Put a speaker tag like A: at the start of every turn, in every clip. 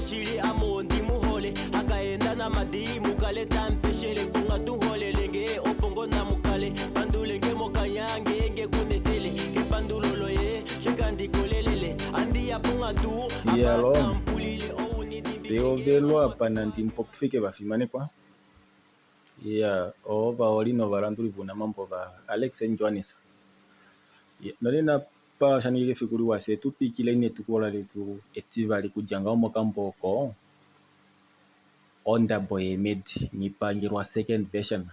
A: shili amondi muhole akaenda na madimu kaleta mpeshele kunga tuhole lenge opongo na mukale pandulenge mokanyange enge kunethele ke pandulolo ye shekandi kolelele andi ya punga tu
B: apata mpulile beovelwa pana ndimpo kufike bafimane kwa oba olino baranduli vuna mambo ba Alex Njwanisa nolina pa shanile fikuri wase tupikile ine tukola letu etivali kujanga omokamboko onda boy made nipangirwa second version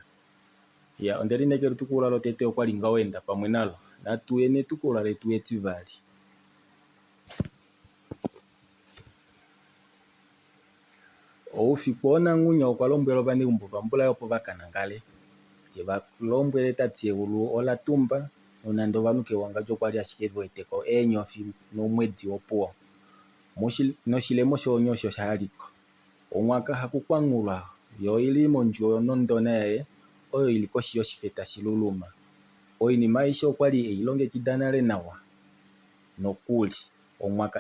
B: ondeli nekero tukola lotete okwalinga wenda pamwe nalo na tuene tukola letu etivali oufikona ngunya okwalombwelo bani umbuva mbula yopo bakanangale yebakulombwele tatiegulu ola tumba nonando banuke wangajo kwali ashikevo eteko enyofi nomwedi opuo noshilemo shonyosho shaliko omwaka hakukwangulwa yo ili monjo nondona yaye oyo iliko shiyo shifeta shiluluma oinima isho kwali eilongekidanale nawa nokuli omwaka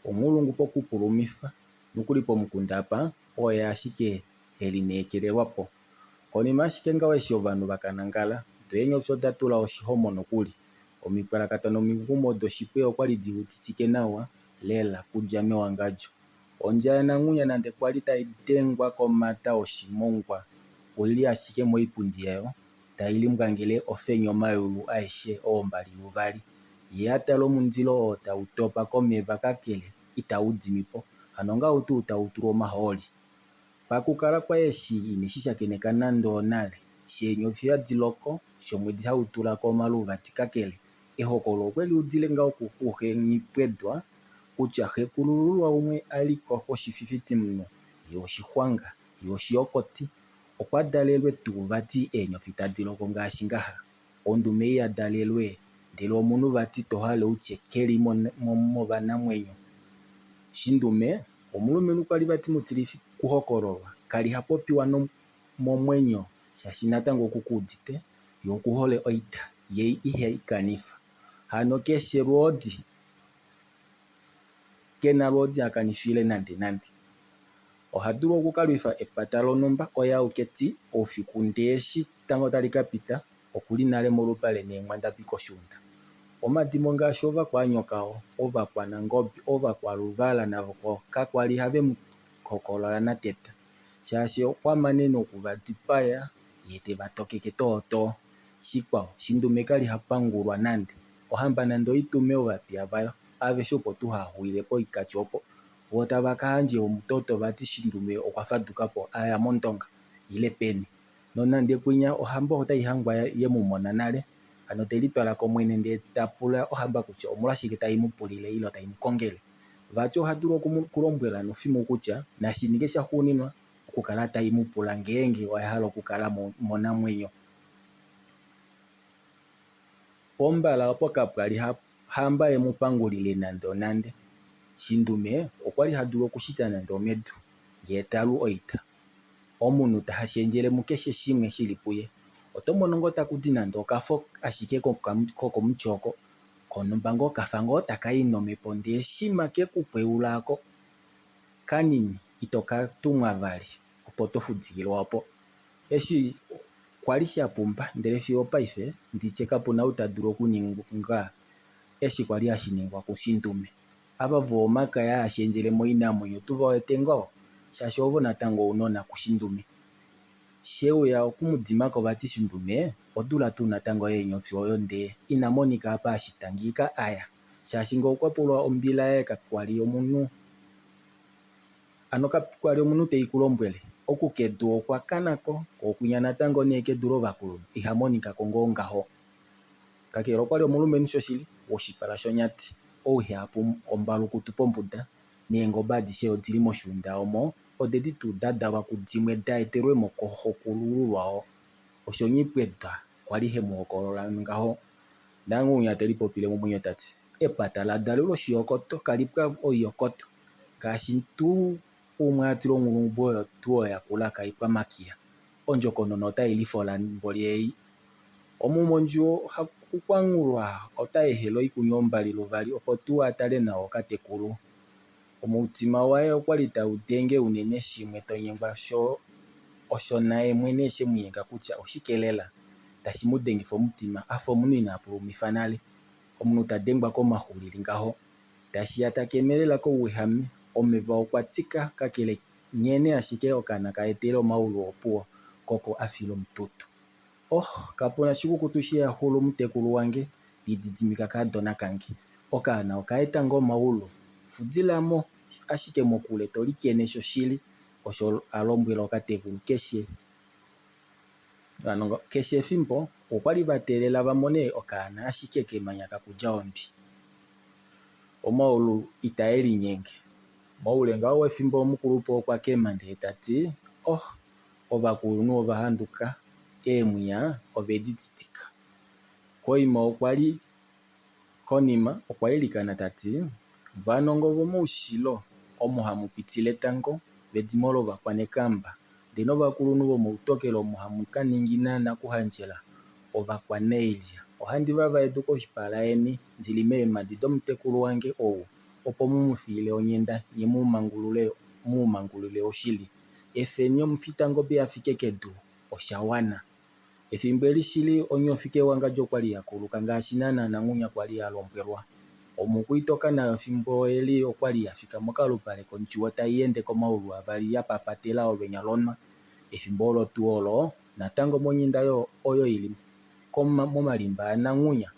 B: omulungu pokupulumifa nukulipo mukundapa oya ashike elinekelelwapo konima ashike ngawe shio vanhu bakanangala toyenyo shodatula oshihomo nokuli omipalakata nomingumo doshipe okwali diutitike nawa lela kujame wangajo onja nangunya nande kwali taidengwa komata oshimongwa oili ashike moipundi yayo tailimbwangele ofenyo mayulu aishe oombali luvali yatalo mundilo otautopa komeva kakele itaudimipo anonga utu utauturo maholi pakukala kwa yeshi inishishakeneka nando onale shenyo fya diloko shomwedi hautula komaluva tikakele ehokolo kweli udile nga okukuhe nyipwedwa kutya hekulululwa umwe aliko hoshififiti mno yoshihwanga yoshiokoti okwadalelwe tuvati enyofi tadiloko ngaashi ngaha ondume iyadalelwe ndele omunu vati tohale uchekeli movanamwenyo shindume omulume nukwali bati mutilifi kuhokololwa kali hapopiwa momwenyo shashi natango kukudite yokuhole oita ye ihe ikanifa hano keshe rodi kena rodi akanifile nande ohadulu okukalwifa epatalo nomba oya uketi ofikundeshi tango talikapita okuli nale molupale neengwanda pikoshunda omadimo ngaashi ova kwanyokao ova kwanangobi ova kwaluvala navo kakwali have mukokolola nateta shashi okwamanene okuvadipaya yete batokeke toto shikwao shindume kali hapangulwa nande ohamba nande oitume ovapya vayo aveshe opo tuhahuilepo ikachi opo vota vakahanje omutoto vati shindume okwafadukapo aya mondonga ile peni nonande kwinya ohamba otaihangwa yemumona nale ano telitwala komwene nde tapula ohamba kutya omulashike taimupulile ilo taimukongele vati ohadulu okulombwela nofimu kutya nashinike shahuninwa okukala taimupula ngenge wahala okukala monamwenyo pombala opo kapwali hamba yemupangulile nande shindume okwali hadulu okushita nande omedu ngetalu oita omunu tahashendjele mukeshe shimwe shili puye otomono ngo takuti nande okafo ashike kokomuchoko konumba ngo kafa ngo takayi nomepo ndee shima kekupweulako kanini itokatumwa vali opo tofudikilwa opo eshi kwali shapumba ndele fiyo paife ndiche kapuna utadulu okuninga eshi kwali hashiningwa kushindume avavo omakaya ashendjelemo iinamwenyo tuvawete ngo shashi ovo natango unona kushindume sheuya okumudimako vati shindume odula tu natango yenyofi oyo ndee inamonika apa ashitangika aya shashi ngo okwapulwa ombila ye kakwali omunu ano kakwali omunu teikulombwele okukedu okwakanako kokwinya natango nekedulo vakulu ihamonikako ngo ngaho kakele okwali omulumenyu shoshili woshipala shonyati ouhihapu ombalukutu pombuda neengoba adishe odili moshunda omo odedi tu dadalwa kudimwe daetelwemo kohokulululwawo osho nyipwedwa kwali hemuhokolola ngaho nangunya telipopile momwenyo tati epata ladalelwa oshiokoto kalipwa oyokoto ngaashi tu umwe atilo omulungu oyo tu oyakula kaipwa makiya ondjokonona otailifola mboli omumonju hakukwangulwa otayehelo ikunya ombali luvali opo tu atale nawo katekulu Omutima waye okwali tagu dhenge unene shimwe tonyengwa osho naye mwene shemwiyenga kutya oshike lela tashi mudhengitha omutima afa omunhu ina pulumithwa nale. Omunhu ta dhengwa komahulili ngaho, tashiya takeme lela kouwehame, omeva okwa tika kakele nkene ashike okana ka etele omaulo opuwo koko afile omututu. Kapuna oshikukutu sheyahula omutekulu wange lidhidhimika kadhona kange. Okana oka eta ngo omaulo, fudhilamo ashike mokule toli nkene sho shili, osho alombwela okatekulu keshe. Ano keshe ethimbo okwali bateelela bamone okana ashike kemanya kakulya ombi. Omaulo itaye linyenge. Moule ngawo wethimbo omukulupe okwa kema ndele tati ovakulunhu ovahanduka, eemwiya ovedi titika. Konima okwali likana tati vanongo vomoushilo omo hamu pitile tango vedimo lovakwanekamba, ndeno ovakulunhu vomoutokele omo hamu kaningina nakuhandjela ovakwaneilya. Ohandi vava edu koshipala yeni ndili meemadi dhomutekulu wange owo, opo mumuthigile onyenda nye mumangulule oshili. Efeni omufitangombe afike kedu oshawana. Ethimbo shili onyothi kewangandjo okwali yakuluka ngaashi naana Nang'unya kwali yalombwelwa. Omukwitoka nayo ethimbo okwali yafika mokalupale kondjuwo tayi ende komaulo avali yapapatela olwenya lonwa. Ethimbo olo tuu olo natango monyinda oyo yili momalimba yaNang'unya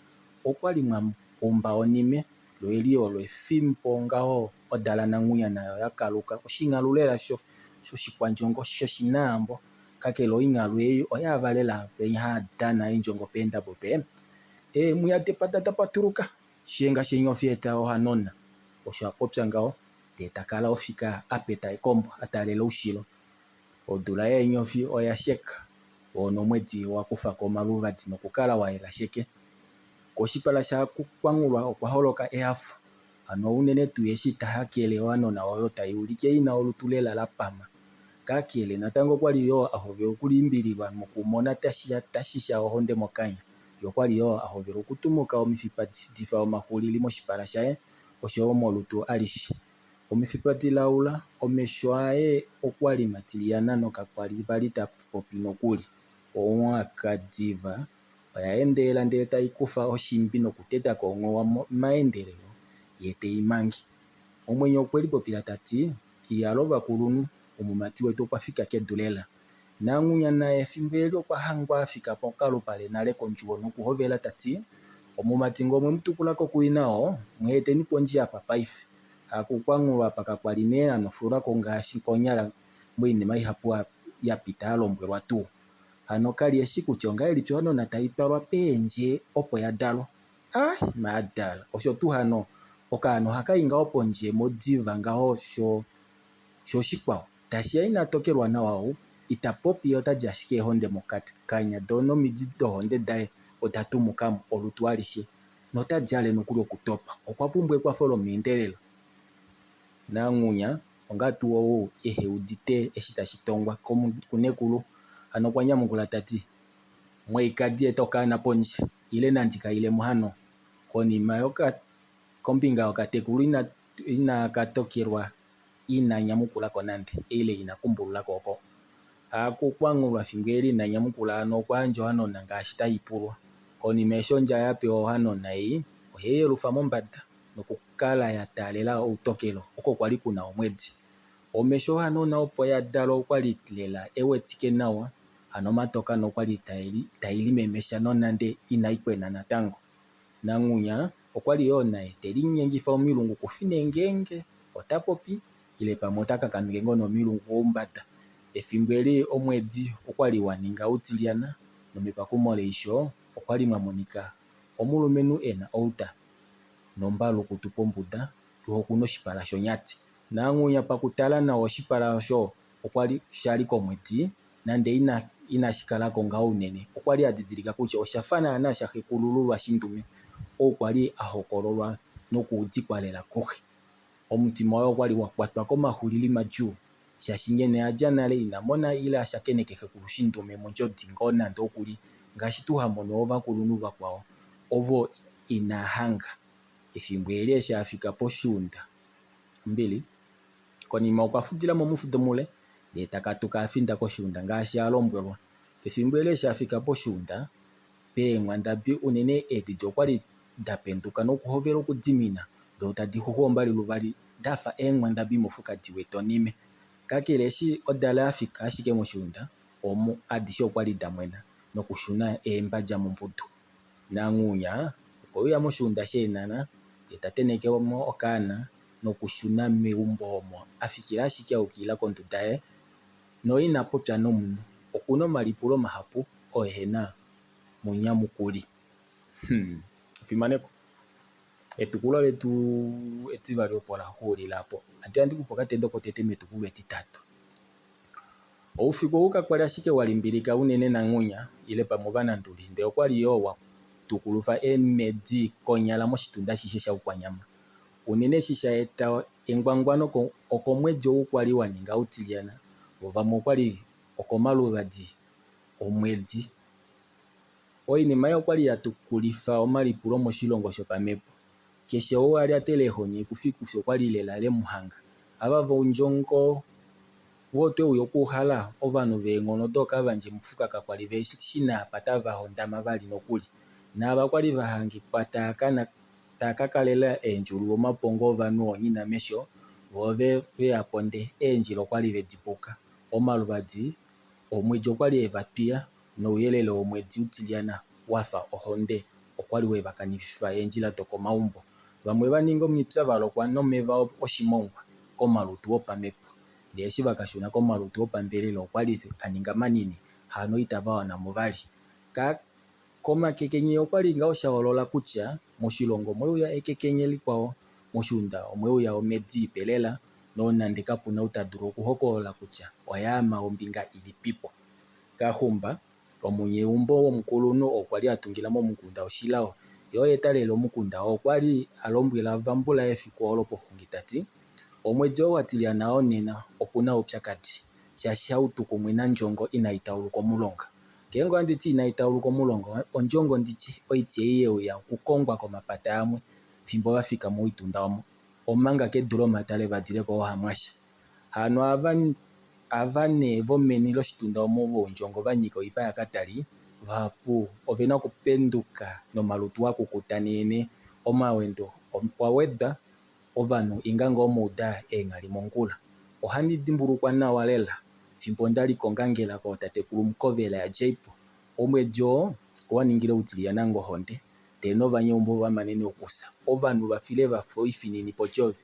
B: okwali mwapumba onime, lo eli olo ethimbo ngaho odala Nang'unya nayo yakaluka. Oshinghalu lela shoshikwandjongo shoshinaambo, kakele oinghalu eyi oyaava lela penya hadhana endjongo endabope. Eemwiya tepata tapatuluka, shiyenga shenyothi eta ohanona. Osho apopya ngaho, ndele takala ofika apeta ekombo atalela ushilo. Odula yeenyothi oya sheka, wo nomwedhi wakufako omalugadhi nokukala wayela sheke. Koshipala shakwangulwa okwa holoka ehafo, ano unene tuu eshi tahakele ohanona oyo tayi ulike yina olutu lela lapama. Kakele natango okwali ahovele okulimbililwa mokumona tashisha ohonde mokanya. Ye okwali ahovele okutumuka omithipa dhifa omahulili moshipala shaye oshowo molutu alishe. Omithipa dhilaula, omesho aye okwali matiliyana nokakwali vali tapopi nokuli. Oomwakadiva oya endelela ndele tayi kufa oshimbi nokutetako omwe maendelelo ye teyi mangi. Omwenyo okweli popila tati iyalo vakulunhu, omumati wetu okwa fika kedu lela. Nang'unya naye ethimbo okwa hangwa afika pokalupale nale kondjuwo nokuhovela tati omumati ngomwe mutukulako kuwinawo mweeteni pondje apa paife. Hakukwangulwa pakakwali nee anofulako ngaashi konyala moinima ihapu yapita yalombwelwa tuu. Ano kali eshi kutya ongaelipi ohanona tayi twalwa peendje opo yadalwa. Maadala. Osho tuu hano okana ohakayi ngaho pondje modiva ngaho shoshikwawo. Tashiya inatokelwa nawa ita popi otalya ashike ehonde mokati. Kanya dho nomidhi dhohonde dhaye odha tumukamo olutu alishe. Notalya ale nokuli okutopa. Okwa pumbwa ekwatho lomeendelelo. Nang'unya onga tuu ehewudite eshi tashi tongwa kunekulu. Ano okwa nyamukula tati mweikadi eta okana pondje, ile nandi kayilemo hano. Konima kombinga yokatekulu inakatokelwa inanyamukulako nande, ile inakumbululako oko. Hakukwangulwa thimbo inanyamukula ano okwaandja ohanona ngaashi tayi pulwa. Konima eshi ondja yapewa ohanona eyi, oheyi yelufa mombanda nokukala yataalela outokelo oko kwali kuna omwedhi. Omesho ohanona opo yadalwa okwali lela ewetike nawa, ano omatokano okwali tayi limemesha nonande inayi kwena natango. Nang'unya okwali naye teli nyengitha omilungu kufine ngenge ota popi ile pamwe otaka kanunge ngo nomilungu ombanda. Ethimbo omwedhi okwali waninga utilyana nomipakumo leisho okwali mwamonika omulumenhu ena outa nombalukutu pombunda yo okuna oshipala shonyati. Nang'unya pakutala nawa oshipala osho okwali shali komwedhi nande inashikalako ngaho unene. Okwali adhidhilika kutya oshafa naana shahekululu lwashindume okwali ahokololwa nokuudhikwa lela kohi. Omutima we okwali wakwatwa komahulili madjuu, shaashi ngene alya nale inamona ile ashakeneke hekulu shindume mondjodhi ngo nande okuli ngaashi tuu hamono ovakulunhu vakwawo ovo inahanga. Ethimbo eshi afika poshuunda konima okwafutila mo mufuto mule ndee takatuka afinda koshuunda ngaashi alombwelwa. Ethimbo ele shafika poshuunda peengwandabi unene eedi okwali dapenduka nokuhovela okudimina dho tadi huhu ombali luvali dafa eengwandabi mofukati wetonime. Kakele eshi odala yafika ashike moshuunda omo adishe okwali damwena nokushuna eembadja mombudu. Nang'unya okouya moshuunda sheenana ndee tatenekemo okaana nokushuna megumbo omo afikila ashike aukilila kondunda ye no ina popya nomunwe. Okuna omalipulo mahapu ohena munyamukuli. Fimaneko etukulo letu etivali opo lahuulilapo. Andi kupa okatendo kotete metukulo etitatu. Oufiku oukakwali ashike walimbilika unene nang'unya ile pamwe vananduli ndee okwali yoo watukulufa eemedi konyala moshitunda ashishe shaukwanyama. Unene shi shaeta engwangwano okomwedi ou kwali waninga utiliana wo vamwe okwali okomaluvadi omwedi. Oinima okwali yatukulifa omalipulo moshilongo shopamepo. Keshe ou ali atelehonya ekufiku sho kwali lela lemuhanga. Avava undjongo wootwe uyo kuuhala ovanhu veeng'ono dookavandje mufuka kakwali veshi naapata vahondama vali nokuli. Naava kwali vahangikwa taakakalela eenjulu omapongo ovanhu oonyina mesho voo veyapo nde eendjila okwali vedipuka. Omaluvadi omwedi okwali evatwiya nouyelele womwedi utiliana wafa ohonde okwali wevakanififa eendjila dokomaumbo. Vamwe vaninga omipya valokwa nomeva oshimongwa komalutu opamepo. Ndee eshi vakashuna komalutu opambelele okwali aninga manini hano itavaonamo vali. Komakekenye okwali ngaa oshaolola kutya moshilongo omweuya ekekenye likwawo, moshuunda omweuya omedi ipelela nonande kapuna utadulu okuhokolola kutya oyaama ombinga ilipipo. Kahumba omunyeumbo womukulunhu okwali atungila momukunda oshilao yoo etalele omukunda okwali alombwela vambula efiku olo pohungi tati omwedi oo watiliana onena opuna upyakadi shaashi hautuku mwena ndjongo inaitauluka omulonga. Ngenge anditi inaitauluka omulonga ondjongo nditye oiti eyeuya okukongwa komapata amwe thimbo vafika moitunda omo omanga kedulo omatale vadileko ohamwasha. Hano ava nee vomeni loshitunda omo voondjongo vanyika oipa yakatali vapu ovena okupenduka nomalutu wakukuta neene omawendo wawedwa ovanhu ingango omouda eenghali mongula. Ohandi dhimbulukwa nawa lela thimbo ndali kongangela kootatekulu Mukovela ya Jaipo. Omwedi oo owaningile utiliana ngohonde ndee novanyeumbo vamanene okusa. Ovanhu vafile vafa oifinini potjove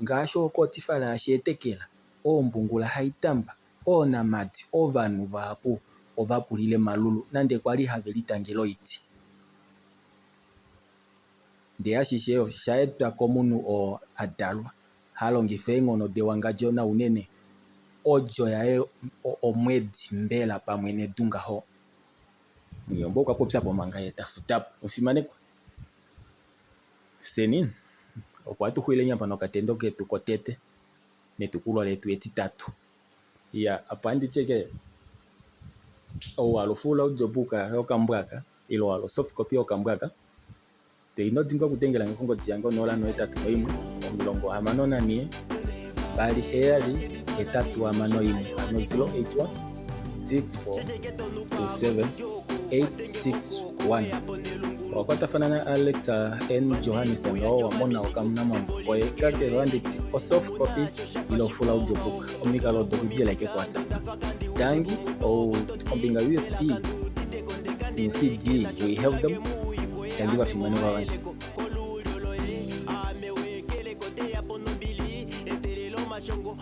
B: ngaashi okotifala yasheetekela, oombungula haitamba, oonamati, ovanhu vahapu ovapulile malulu nande kwali havelitangela oiti. Ndee ashishe shaetwa komunhu adalwa halongifa eeng'ono dewangandjo na unene odjo yaye omwedi mbela pamwe nedunga ho. Muyombo okwapopyapo manga ye tafutapo. Ofimaneko seni okwatuhwilenya pano okatendo ketu kotete metukulo letu etitatu. Ya apa andicheke owalufula udjobuka okambwaka ilo walo soft copy okambwaka te inodingwa kudengela ngekongodzi yango 081 54 277 861 6427 861. Wakwatafanana Alex N Johannes ngao wamona wakamnama mboye kake rwanditi o soft copy ilo full audiobook omikalo dokujela ke kwa WhatsApp dangi o kombinga USB ni CD we have them dangi bafimani bawani
A: mashongo